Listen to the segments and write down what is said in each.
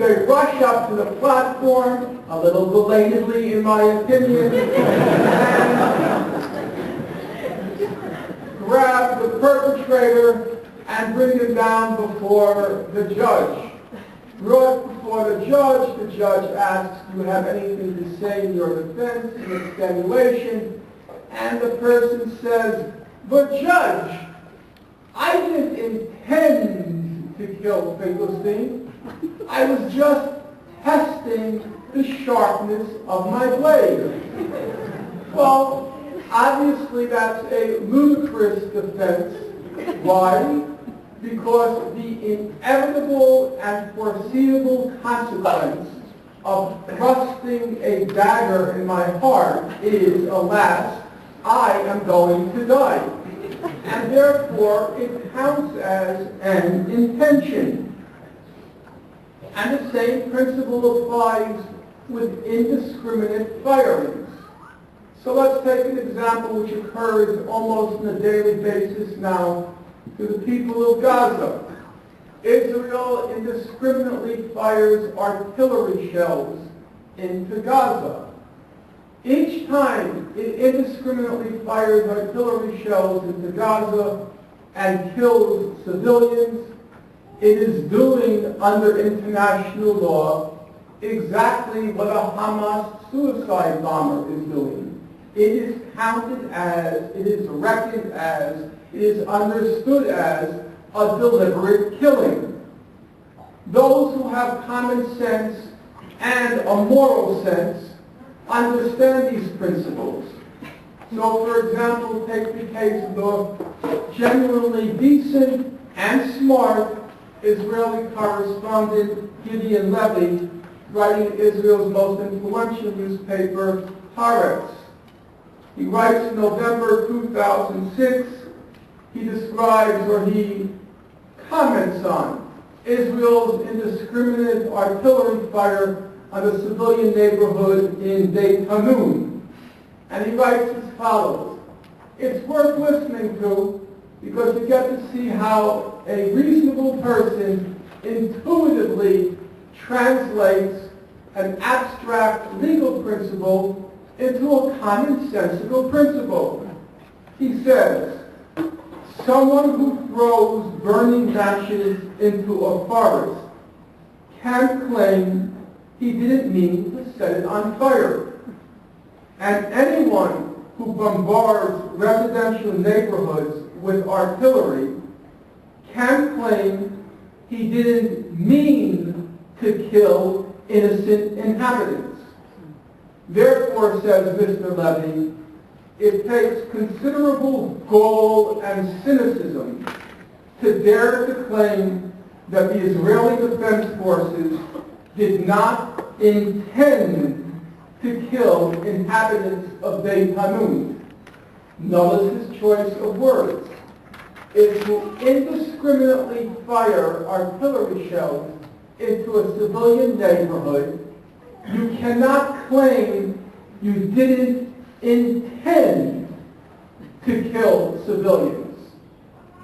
They rush up to the platform, a little belatedly in my opinion, and grab the perpetrator and bring him down before the judge. Brought before the judge asks, do you have anything to say in your defense, in extenuation? And the person says, but judge, I didn't intend to kill Finkelstein. I was just testing the sharpness of my blade. Well, obviously that's a ludicrous defense. Why? Because the inevitable and foreseeable consequence of thrusting a dagger in my heart is, alas, I am going to die. And therefore, it counts as an intention. And the same principle applies with indiscriminate firings. So let's take an example which occurs almost on a daily basis now to the people of Gaza. Israel indiscriminately fires artillery shells into Gaza. Each time it indiscriminately fires artillery shells into Gaza and kills civilians, it is doing, under international law, exactly what a Hamas suicide bomber is doing. It is counted as, it is reckoned as, it is understood as a deliberate killing. Those who have common sense and a moral sense understand these principles. So, for example, take the case of the genuinely decent and smart Israeli correspondent Gideon Levy, writing Israel's most influential newspaper, Haaretz. He writes in November 2006, he describes or he comments on Israel's indiscriminate artillery fire on a civilian neighborhood in Beit Hanun. And he writes as follows: it's worth listening to because you get to see how a reasonable person intuitively translates an abstract legal principle into a commonsensical principle. He says, someone who throws burning matches into a forest can claim he didn't mean to set it on fire. And anyone who bombards residential neighborhoods with artillery can claim he didn't mean to kill innocent inhabitants. Therefore, says Mr. Levy, it takes considerable gall and cynicism to dare to claim that the Israeli Defense Forces did not intend to kill inhabitants of Beit Hanun. Notice his choice of words. If you indiscriminately fire artillery shells into a civilian neighborhood, you cannot claim you didn't intend to kill civilians.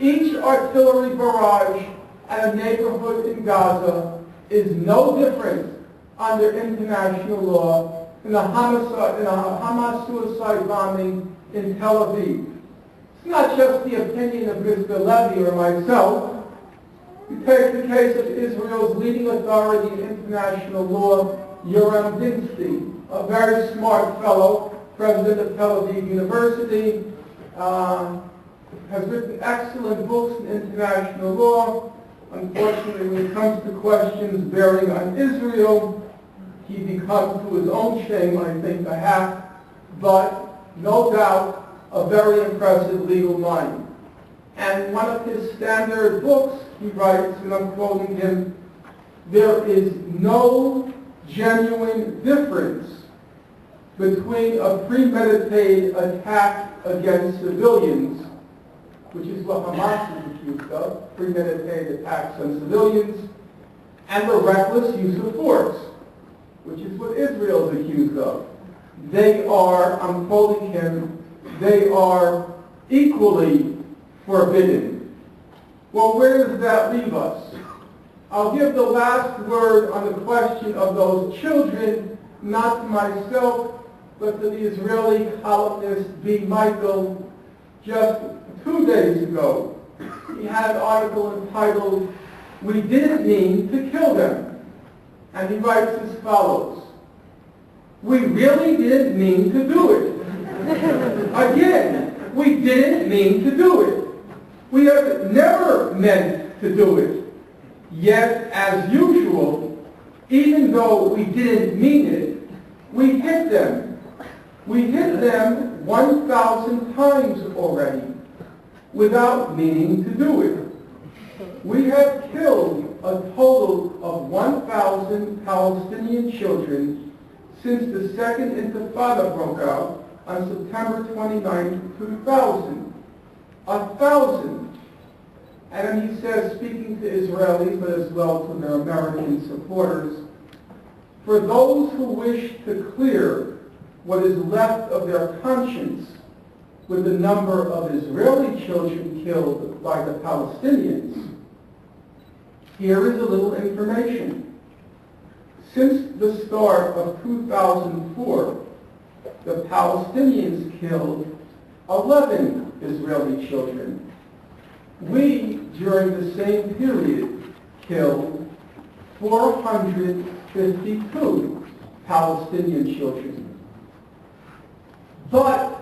Each artillery barrage at a neighborhood in Gaza is no different under international law than a Hamas suicide bombing in Tel Aviv. It's not just the opinion of Mr. Levy or myself. You take the case of Israel's leading authority in international law, Yoram Dinsky, a very smart fellow, president of Tel Aviv University, has written excellent books in international law. Unfortunately, when it comes to questions bearing on Israel, he becomes, to his own shame, I think, a hack, but no doubt a very impressive legal mind. And one of his standard books, he writes, and I'm quoting him, there is no genuine difference between a premeditated attack against civilians, which is what Hamas is accused of, premeditated attacks on civilians, and the reckless use of force, which is what Israel is accused of. They are, I'm quoting him, they are equally forbidden. Well, where does that leave us? I'll give the last word on the question of those children, not to myself, but to the Israeli columnist B. Michael, just 2 days ago. He had an article entitled, "We Didn't Mean to Kill Them." And he writes as follows: "We really didn't mean to do it." Again, we didn't mean to do it. We have never meant to do it. Yet, as usual, even though we didn't mean it, we hit them. We hit them 1,000 times already, without meaning to do it. We have killed a total of 1,000 Palestinian children since the Second Intifada broke out on September 29, 2000. 1,000. And then he says, speaking to Israelis, but as well to their American supporters, "For those who wish to clear what is left of their conscience with the number of Israeli children killed by the Palestinians, here is a little information. Since the start of 2004, the Palestinians killed 11 Israeli children. We, during the same period, killed 452 Palestinian children. But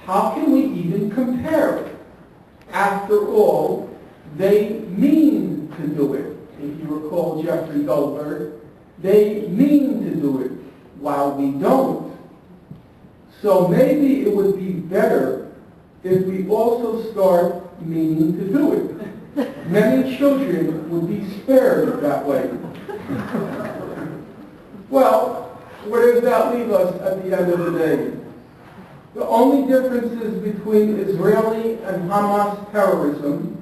how can we even compare? After all, they mean to do it." If you recall Jeffrey Goldberg, they mean to do it, while we don't. So maybe it would be better if we also start meaning to do it. Many children would be spared that way. Well, where does that leave us at the end of the day? The only differences between Israeli and Hamas terrorism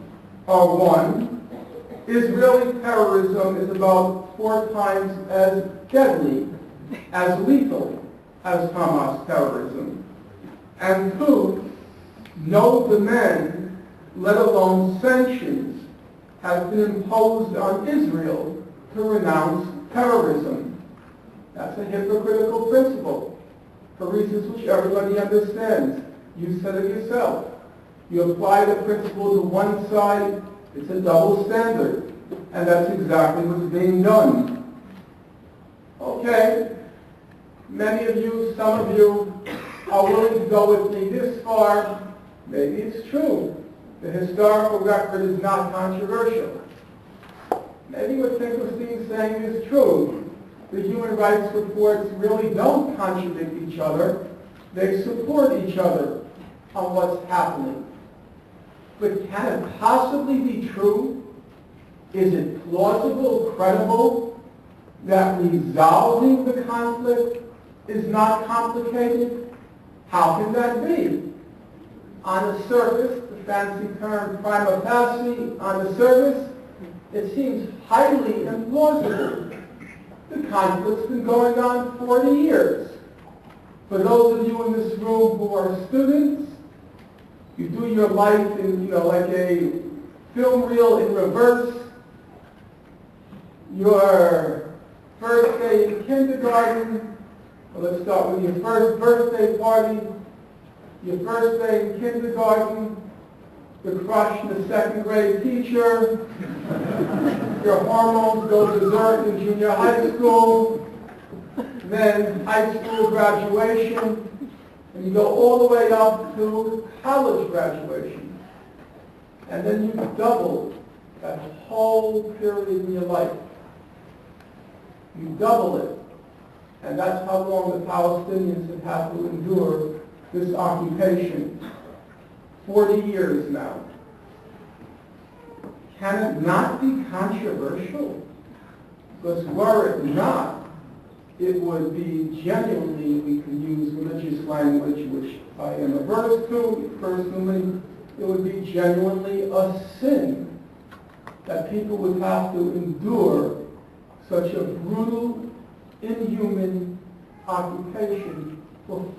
are: one, Israeli terrorism is about 4 times as deadly, as lethal as Hamas terrorism. And 2, no demand, let alone sanctions, has been imposed on Israel to renounce terrorism. That's a hypocritical principle, for reasons which everybody understands. You said it yourself. You apply the principle to one side, it's a double standard. And that's exactly what's being done. Okay, many of you, some of you, are willing to go with me this far. Maybe it's true. The historical record is not controversial. Maybe what Finkelstein is saying is true. The human rights reports really don't contradict each other. They support each other on what's happening. But can it possibly be true? Is it plausible, credible, that resolving the conflict is not complicated? How can that be? On the surface, the fancy term prima facie, on the surface, it seems highly implausible. The conflict's been going on 40 years. For those of you in this room who are students, you do your life in, like a film reel in reverse. Your first day in kindergarten, let's start with your first birthday party, your first day in kindergarten, the crush in the 2nd grade teacher, your hormones go berserk in junior high school, then high school graduation, and you go all the way up to college graduation. And then you double that whole period in your life. You double it. And that's how long the Palestinians have had to endure this occupation. 40 years now. Can it not be controversial? Because were it not, it would be genuinely, we can use religious language, which I am averse to personally, it would be genuinely a sin that people would have to endure such a brutal, inhuman occupation for